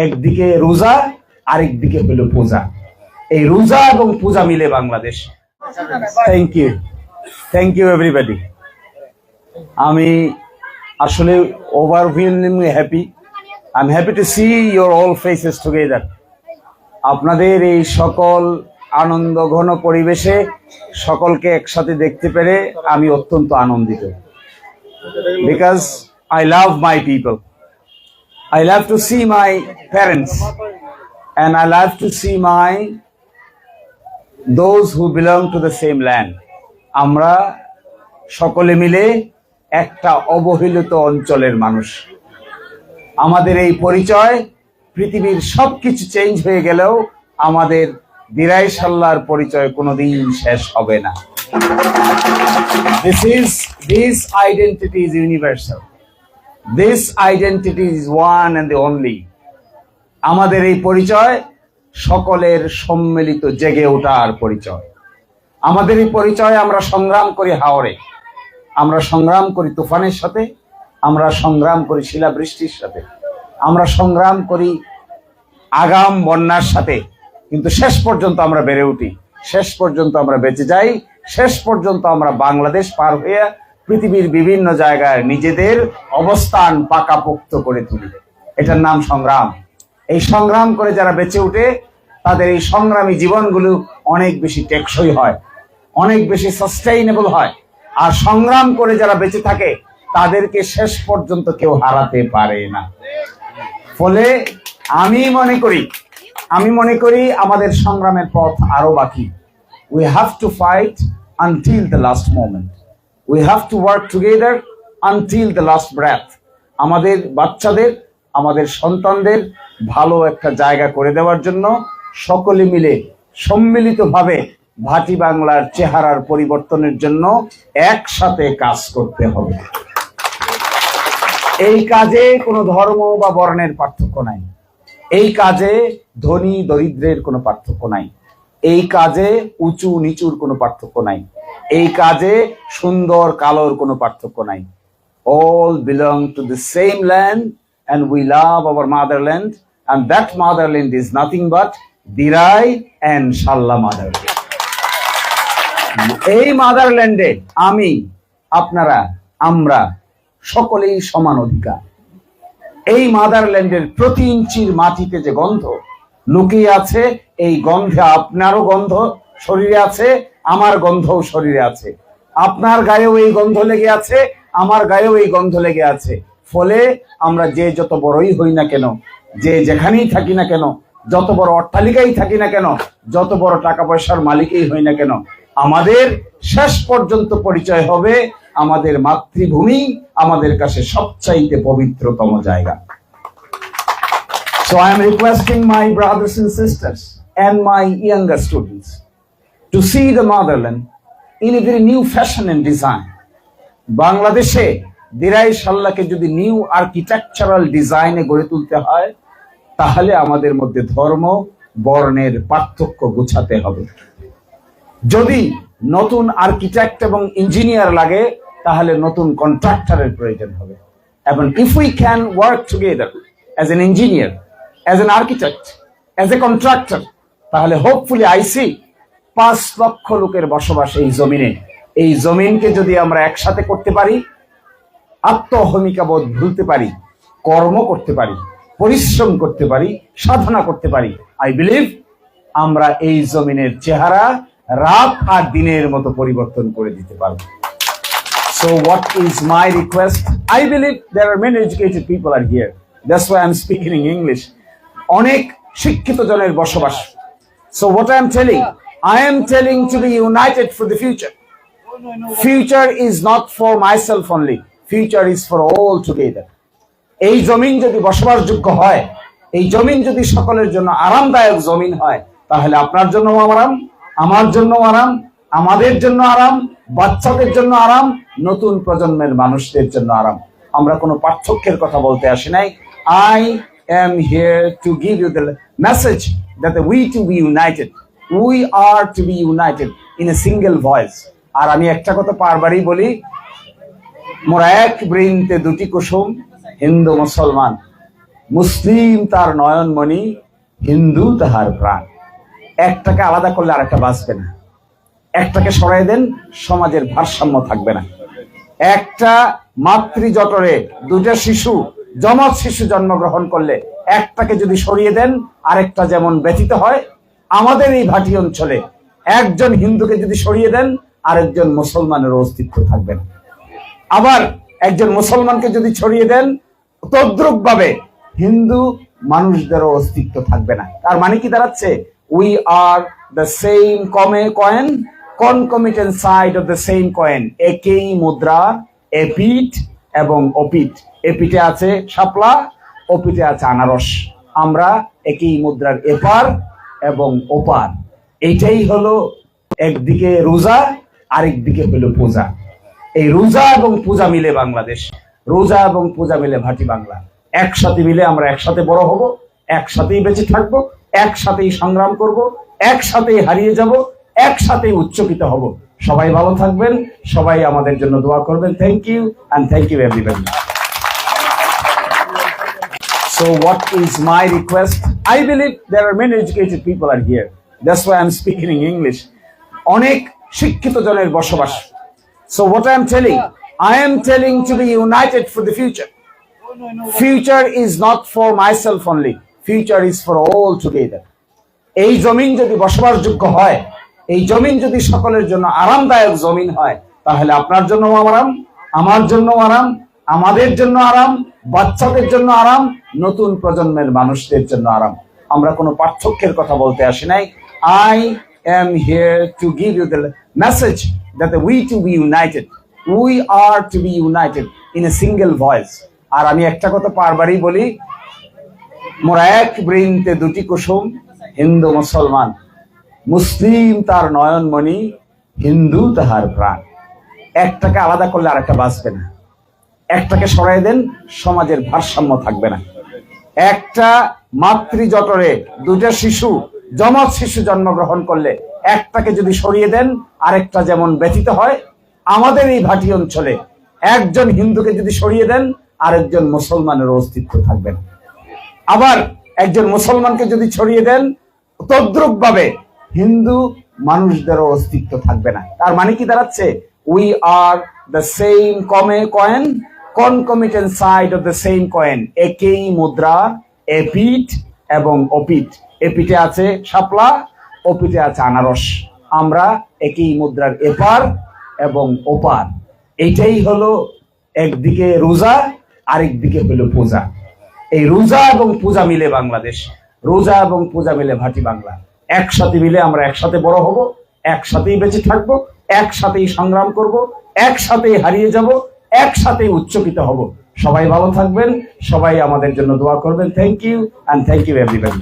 একদিকে রোজা, আরেকদিকে হলো পূজা। এই রোজা এবং পূজা মিলে বাংলাদেশ। Thank you everybody. আমি আসলে overwhelmingly happy. I am happy to see your all faces together. আপনাদের এই সকল আনন্দ ঘন পরিবেশে সকলকে একসাথে দেখতে পেরে আমি অত্যন্ত আনন্দিত। Because I love my people, I love to see my parents, and I love to see those who belong to the same land. আমরা সকলে মিলে একটা অবহেলিত অঞ্চলের মানুষ। আমাদের এই পরিচয় পৃথিবীর সবকিছু চেঞ্জ হয়ে গেলেও আমাদের দিরাই সাল্লার পরিচয় কোনোদিন শেষ হবে না। This identity is universal. This identity is one and the only. আমাদের এই পরিচয় সকলের সম্মিলিত জেগে ওঠার পরিচয়। আমাদের এই পরিচয় আমরা সংগ্রাম করি হাওরে, আমরা সংগ্রাম করি তুফানের সাথে, আমরা সংগ্রাম করি শিলাবৃষ্টির সাথে, আমরা সংগ্রাম করি আগাম বন্যার সাথে, কিন্তু শেষ পর্যন্ত আমরা বেড়ে উঠি, শেষ পর্যন্ত আমরা বেঁচে যাই, শেষ পর্যন্ত আমরা বাংলাদেশ পার হয়ে পৃথিবীর বিভিন্ন জায়গায় নিজেদের অবস্থান পাকাপোক্ত করে তুলি। এটার নাম সংগ্রাম। এই সংগ্রাম করে যারা বেঁচে ওঠে তাদের এই সংগ্রামী জীবনগুলো অনেক বেশি টেকসই হয়, অনেক বেশি সাস্টেইনেবল হয়। আর সংগ্রাম করে যারা বেঁচে থাকে তাদেরকে শেষ পর্যন্ত কেউ হারাতে পারে না। ফলে আমি মনে করি আমাদের সংগ্রামের পথ আরো বাকি। We have to fight until the last moment. We have to work together until the last breath. আমাদের বাচ্চাদের, আমাদের সন্তানদের ভালো একটা জায়গা করে দেওয়ার জন্য সকলে মিলে সম্মিলিতভাবে ভাটি বাংলার চেহারার পরিবর্তনের জন্য একসাথে কাজ করতে হবে। এই কাজে কোনো ধর্ম বা বর্ণের পার্থক্য নাই, এই কাজে ধনী দরিদ্রের কোনো পার্থক্য নাই, এই কাজে উঁচু নিচুর কোনো পার্থক্য নাই, এই কাজে সুন্দর কালোর কোনো পার্থক্য নাই। All belong to the same land and we love our motherland, and that motherland is nothing but Dirai and Shalla motherland. এই মাদারল্যান্ডে আমি, আপনারা, আমরা সকলেই সমান অধিকার। এই মাদারল্যান্ডের প্রতি ইঞ্চির মাটিতে যে গন্ধ লুকিয়ে আছে, এই গন্ধে আপনারও গন্ধ শরীরে আছে, আমার গন্ধও শরীরে আছে, আপনার গায়েও এই গন্ধ লেগে আছে, আমার গায়েও এই গন্ধ লেগে আছে। ফলে আমরা যে যত বড়ই হই না কেন, যে যেখানেই থাকি না কেন, যত বড় অট্টালিকাই থাকি না কেন, যত বড় টাকা পয়সার মালিকই হই না কেন, আমাদের শেষ পর্যন্ত পরিচয় হবে আমাদের মাতৃভূমি আমাদের কাছে সবচাইতে পবিত্রতম জায়গা। So I am requesting my brothers and sisters and my younger students to see the motherland in a very new fashion and design. বাংলাদেশে দিরাই সাল্লাকে যদি নিউ আর্কিটেকচারাল ডিজাইনে গড়ে তুলতে হয় তাহলে আমাদের মধ্যে ধর্ম বর্ণের পার্থক্য গুছাতে হবে। যদি নতুন আর্কিটেক্ট এবং ইঞ্জিনিয়ার লাগে তাহলে নতুন কন্ট্রাক্টরের প্রয়োজন হবে। এবং if we can work together as an engineer, as an architect, as a contractor, তাহলে hopefully I see 5 লক্ষ লোকের বসবাস এই জমিনে। এই জমিনকে যদি আমরা একসাথে করতে পারি, আত্মহমিকাবোধ ভুলতে পারি, কর্ম করতে পারি, পরিশ্রম করতে পারি, সাধনা করতে পারি, আই বিলিভ আমরা এই জমিনের চেহারা রাত আর দিনের মতো পরিবর্তন করে দিতে পারব। So what is my request? I believe there are many educated people are here. That's why I'm speaking in English. অনেক শিক্ষিত জনের বসবাস। So what I am telling to be united for the future. Future is not for myself only. Future is for all together. এই জমিন যদি বসবাসযোগ্য হয়, এই জমিন যদি সকলের জন্য আরামদায়ক জমিন হয়, তাহলে আপনার জন্য আরাম, আমার জন্য আরাম, আমাদের জন্য আরাম, বাচ্চাদের জন্য আরাম, নতুন প্রজন্মের মানুষদের জন্য আরাম। আমরা কোনো পার্থক্যের কথা বলতে আসি নাই। I am here to give you the message that we to be united. We are to be united in a single voice. আর আমি একটা কথা বারবারই বলি, মোরা এক বৃন্তে দুটি কুসুম, হিন্দু মুসলমান মুসলিম তার নয়নমণি, হিন্দু তাহার প্রাণ। একটাকে আলাদা করলে আরেকটা বাঁচবে না। একটাকে সরাই দেন, সমাজের ভারসাম্য থাকবে না। একটা মাতৃজঠরে দুটা শিশু, যমজ শিশু জন্মগ্রহণ করলে একটাকে যদি সরিয়ে দেন আরেকটা যেমন ব্যথিত হয়, আমাদের এই ভাটি অঞ্চলে একজন হিন্দুকে যদি সরিয়ে দেন আরেকজন মুসলমানের অস্তিত্ব থাকবে না। আবার একজন মুসলমানকে যদি ছড়িয়ে দেন তদ্রুপ ভাবে হিন্দু মানুষদেরও অস্তিত্ব থাকবে না। তার মানে কি দাঁড়াচ্ছে? We are the same coin, concomitant side of the same coin. একই মুদ্রার এপিঠ এবং ওপিঠ। এপিঠে আছে শাপলা, ওপিঠে আছে আনারস। আমরা একই মুদ্রার এপার এবং ওপার। এইটাই হলো একদিকে রোজা, আরেকদিকে হলো পূজা। এই রোজা এবং পূজা মিলে বাংলাদেশ, রোজা এবং পূজা মিলে ভাটি বাংলা। একসাথে মিলে আমরা একসাথে বড় হব, একসাথেই বেঁচে থাকবো, একসাথেই সংগ্রাম করব, একসাথেই হারিয়ে যাব, একসাথেই উচ্চকিত হব। সবাই ভালো থাকবেন, সবাই আমাদের জন্য দোয়া করবেন। Thank you and thank you everybody. So what is my request? I believe there are many educated people are here. That's why I'm speaking in English. অনেক শিক্ষিত জনের বসবাস। So what I am telling to be united for the future. Future is not for myself only. Future is for all together. এই জমিন যদি বসবাসযোগ্য হয়, এই জমিন যদি সকলের জন্য আরামদায়ক জমিন হয়, তাহলে আপনার জন্য আরাম, আমার জন্য আরাম, আমাদের জন্য আরাম, বাচ্চাদের জন্য আরাম, নতুন প্রজন্মের মানুষদের জন্য আরাম। আমরা কোনো পার্থক্যের কথা বলতে আসি নাই। I am here to give you the message that we to be united. We are to be united in a single voice. আর আমি একটা কথা বারবারই বলি, মোরা এক বৃন্তে দুটি কুসুম, হিন্দু মুসলমান। মুসলিম তার নয়নমণি, হিন্দু তাহার প্রাণ। একটাকে আলাদা করলে আরেকটা বাঁচবে না। একটাকে সরাই দেন, সমাজের ভারসাম্য থাকবে না। একটা মাতৃজঠরে দুটা শিশু, যমজ শিশু জন্মগ্রহণ করলে একটাকে যদি সরিয়ে দেন আরেকটা যেমন ব্যথিত হয়, আমাদের এই ভাটি অঞ্চলে একজন হিন্দুকে যদি সরিয়ে দেন আরেকজন মুসলমানের অস্তিত্ব থাকবে না। আবার একজন মুসলমানকে যদি ছড়িয়ে দেন তদ্রুপ ভাবে হিন্দু মানুষদেরও অস্তিত্ব থাকবে না। তার মানে কি দাঁড়াচ্ছে? We are the same coin, concomitant side of the same coin. একই মুদ্রার এপিঠ এবং ওপিঠ। এপিঠে আছে শাপলা, ওপিঠে আছে আনারস। আমরা একই মুদ্রার এপার এবং ওপার। এইটাই হলো একদিকে রোজা, আরেকদিকে হলো পূজা। এই রোজা এবং পূজা মিলে বাংলাদেশ, রোজা এবং পূজা মিলে ভাটি বাংলা। একসাথে মিলে আমরা একসাথে বড় হব, একসাথেই বেঁচে থাকবো, একসাথেই সংগ্রাম করব, একসাথেই হারিয়ে যাব, একসাথেই উচ্চকিত হব। সবাই ভালো থাকবেন, সবাই আমাদের জন্য দোয়া করবেন। Thank you and thank you everybody.